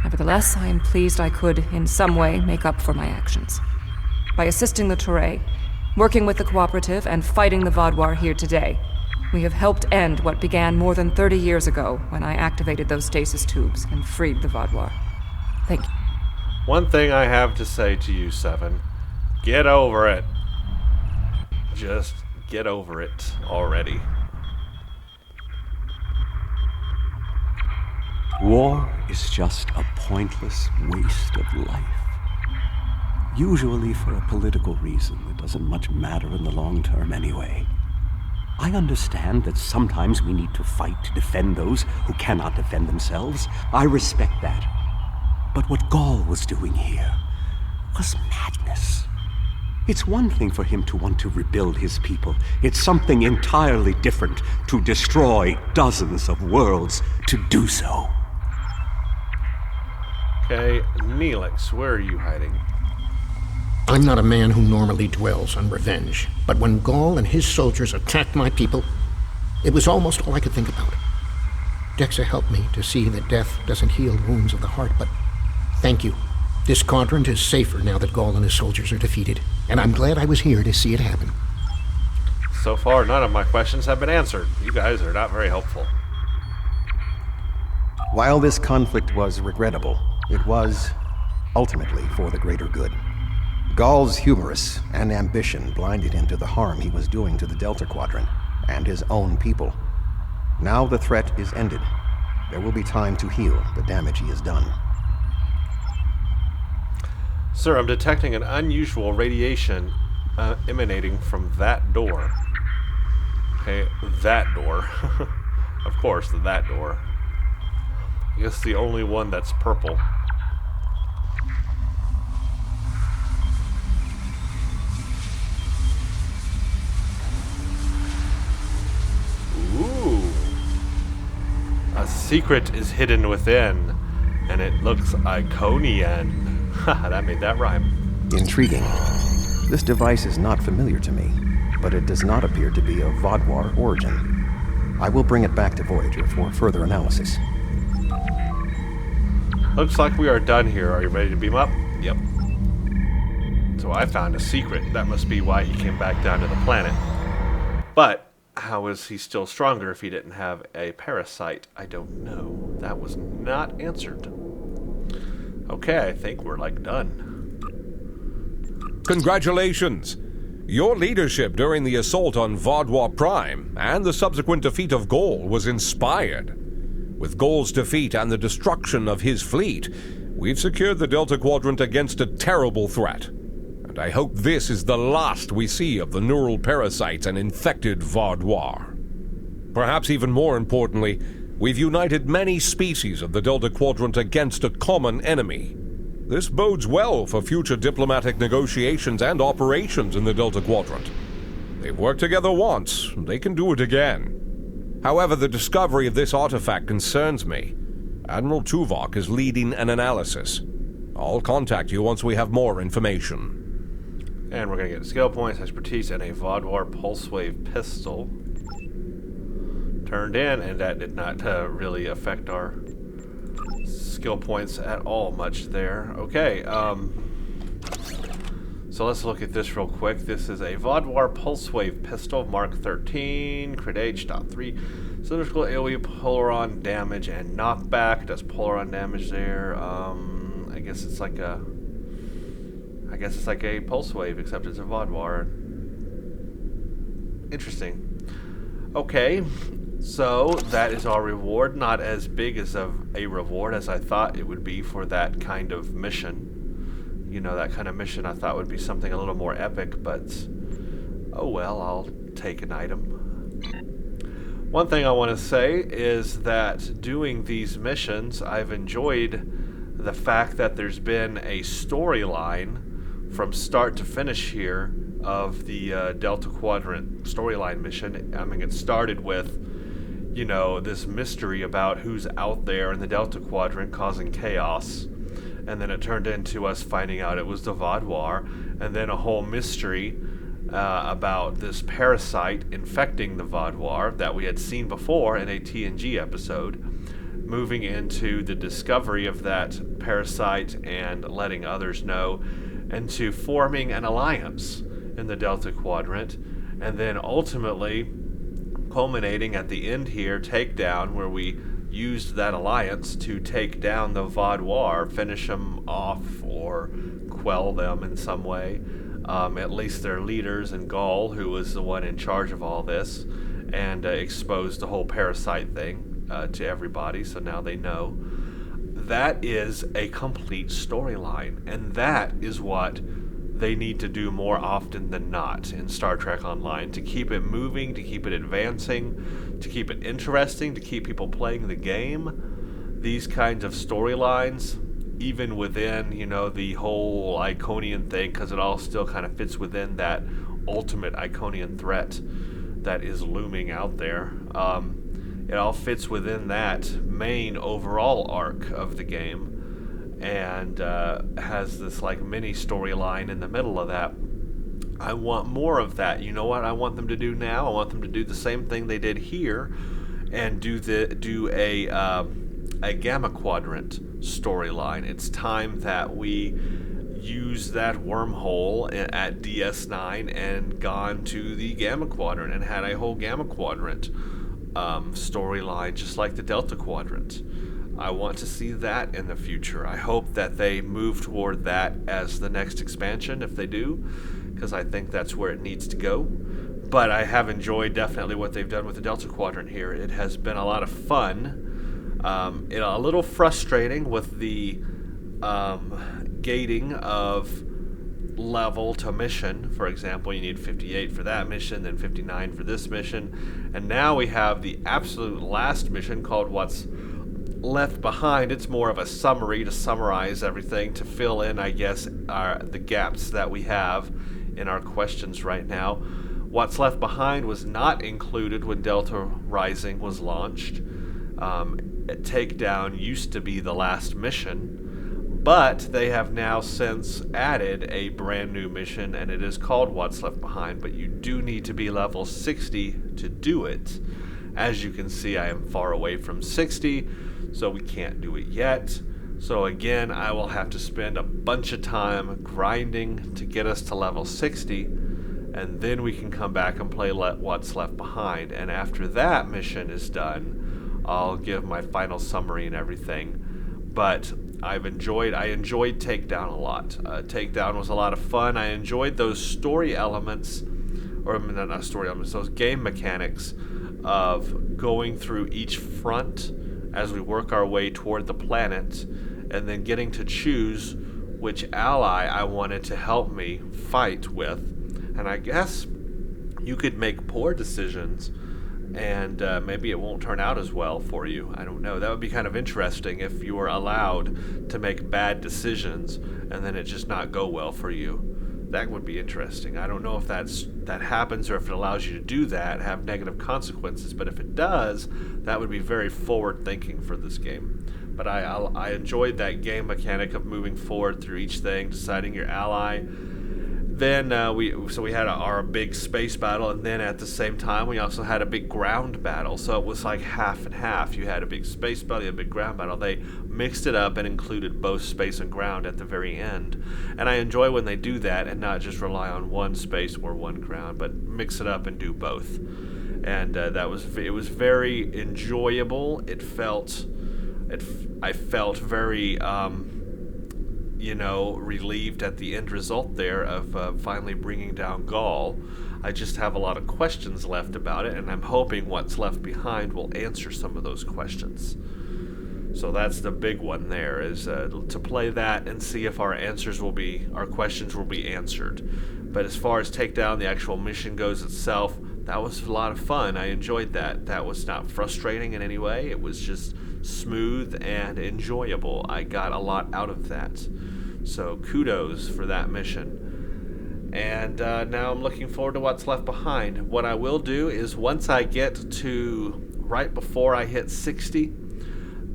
Nevertheless, I am pleased I could, in some way, make up for my actions. By assisting the Touré, working with the Cooperative, and fighting the Vaudwaar here today, we have helped end what began more than 30 years ago when I activated those stasis tubes and freed the Vaudwaar. Thank you. One thing I have to say to you, Seven. Get over it. Just get over it already. War is just a pointless waste of life. Usually for a political reason that doesn't much matter in the long term anyway. I understand that sometimes we need to fight to defend those who cannot defend themselves. I respect that. But what Gaul was doing here was madness. It's one thing for him to want to rebuild his people. It's something entirely different to destroy dozens of worlds to do so. Okay, Neelix, where are you hiding? I'm not a man who normally dwells on revenge, but when Gaul and his soldiers attacked my people, it was almost all I could think about. Dexa helped me to see that death doesn't heal wounds of the heart, but thank you. This quadrant is safer now that Gaul and his soldiers are defeated, and I'm glad I was here to see it happen. So far, none of my questions have been answered. You guys are not very helpful. While this conflict was regrettable, it was ultimately for the greater good. Gaul's hubris and ambition blinded him to the harm he was doing to the Delta Quadrant and his own people. Now the threat is ended. There will be time to heal the damage he has done. Sir, I'm detecting an unusual radiation emanating from that door. Okay, that door. Of course, that door. I guess the only one that's purple. Ooh. A secret is hidden within, and it looks Iconian. Haha, that made that rhyme. Intriguing. This device is not familiar to me, but it does not appear to be of Vaudwaar origin. I will bring it back to Voyager for further analysis. Looks like we are done here. Are you ready to beam up? Yep. So I found a secret. That must be why he came back down to the planet. But how is he still stronger if he didn't have a parasite? I don't know. That was not answered. Okay, I think we're done. Congratulations! Your leadership during the assault on Vaudwaar Prime and the subsequent defeat of Gaul was inspired. With Gaul's defeat and the destruction of his fleet, we've secured the Delta Quadrant against a terrible threat. And I hope this is the last we see of the neural parasites and infected Vaudwaar. Perhaps even more importantly, we've united many species of the Delta Quadrant against a common enemy. This bodes well for future diplomatic negotiations and operations in the Delta Quadrant. They've worked together once, they can do it again. However, the discovery of this artifact concerns me. Admiral Tuvok is leading an analysis. I'll contact you once we have more information. And we're going to get skill points, expertise, and a Vaudwaar pulse wave pistol turned in, and that did not really affect our skill points at all much there. Okay, so let's look at this real quick. This is a Vaudwaar pulse wave pistol, Mark 13, crit H.3, cylindrical AoE polaron damage and knockback. Does polaron damage there? I guess it's like a pulse wave, except it's a Vaudwaar. Interesting. Okay, so that is our reward. Not as big as a reward as I thought it would be for that kind of mission. You know, that kind of mission I thought would be something a little more epic, but oh well, I'll take an item. One thing I want to say is that doing these missions, I've enjoyed the fact that there's been a storyline from start to finish here of the Delta Quadrant storyline mission. I mean, it started with, you know, this mystery about who's out there in the Delta Quadrant causing chaos, and then it turned into us finding out it was the Vaudwaar, and then a whole mystery about this parasite infecting the Vaudwaar that we had seen before in a TNG episode, moving into the discovery of that parasite and letting others know, and to forming an alliance in the Delta Quadrant, and then ultimately culminating at the end here, Takedown, where we used that alliance to take down the Vaudwaar, finish them off or quell them in some way. At least their leaders, and Gaul, who was the one in charge of all this, and exposed the whole parasite thing to everybody, so now they know. that is a complete storyline, and that is what they need to do more often than not in Star Trek Online, to keep it moving, to keep it advancing, to keep it interesting, to keep people playing the game. These kinds of storylines, even within, the whole Iconian thing, because it all still kind of fits within that ultimate Iconian threat that is looming out there. It all fits within that main overall arc of the game, and has this mini storyline in the middle of that. I want more of that. You know what I want them to do now? I want them to do the same thing they did here, and do a Gamma Quadrant storyline. It's time that we use that wormhole at DS9 and gone to the Gamma Quadrant and had a whole Gamma Quadrant storyline, just like the Delta Quadrant. I want to see that in the future. I hope that they move toward that as the next expansion, if they do, because I think that's where it needs to go. But I have enjoyed definitely what they've done with the Delta Quadrant here. It has been a lot of fun. A little frustrating with the gating of level to mission. For example, you need 58 for that mission, then 59 for this mission, and now we have the absolute last mission called What's Left Behind. It's more of a summary to summarize everything, to fill in, I guess, the gaps that we have in our questions right now. What's Left Behind was not included when Delta Rising was launched. Takedown used to be the last mission, but they have now since added a brand new mission, and it is called What's Left Behind, but you do need to be level 60 to do it. As you can see, I am far away from 60, so we can't do it yet. So again, I will have to spend a bunch of time grinding to get us to level 60, and then we can come back and play What's Left Behind. And after that mission is done, I'll give my final summary and everything. But I enjoyed Takedown a lot. Takedown was a lot of fun. I enjoyed those story elements, or not story elements, those game mechanics of going through each front as we work our way toward the planet, and then getting to choose which ally I wanted to help me fight with. And I guess you could make poor decisions, and maybe it won't turn out as well for you. I don't know. That would be kind of interesting if you were allowed to make bad decisions and then it just not go well for you. That would be interesting. I don't know if that happens, or if it allows you to do that, have negative consequences. But if it does, that would be very forward thinking for this game. But I enjoyed that game mechanic of moving forward through each thing, deciding your ally. Then we had our big space battle, and then at the same time we also had a big ground battle. So it was like half and half. You had a big space battle, you had a big ground battle. They mixed it up and included both space and ground at the very end. And I enjoy when they do that and not just rely on one space or one ground, but mix it up and do both. And it was very enjoyable. I felt very relieved at the end result there of finally bringing down Gaul. I just have a lot of questions left about it, and I'm hoping What's Left Behind will answer some of those questions. So that's the big one there, is to play that and see if our questions will be answered. But as far as Takedown, the actual mission goes itself, that was a lot of fun. I enjoyed that. That was not frustrating in any way. It was just smooth and enjoyable. I got a lot out of that. So kudos for that mission. And now I'm looking forward to What's Left Behind. What I will do is once I get to right before I hit 60,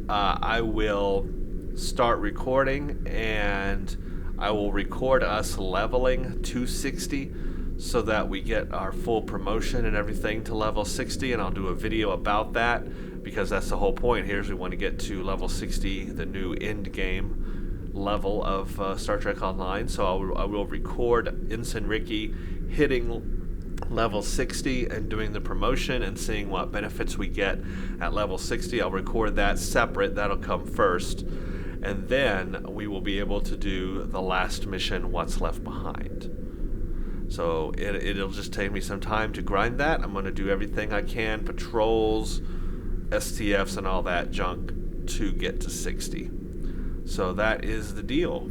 I will start recording, and I will record us leveling to 60 so that we get our full promotion and everything to level 60, and I'll do a video about that, because that's the whole point here, is we want to get to level 60, the new end game level of Star Trek Online. So I will record Ensign Ricky hitting level 60 and doing the promotion and seeing what benefits we get at level 60. I'll record that separate. That'll come first, and then we will be able to do the last mission, What's Left Behind. So it'll just take me some time to grind that. I'm going to do everything I can, patrols, STFs, and all that junk to get to 60. So that is the deal.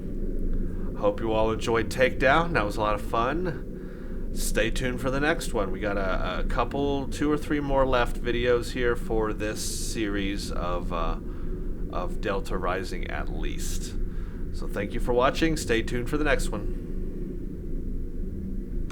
Hope you all enjoyed Takedown. That was a lot of fun. Stay tuned for the next one. We got a couple, 2 or 3 more left videos here for this series of Delta Rising at least. So thank you for watching. Stay tuned for the next one.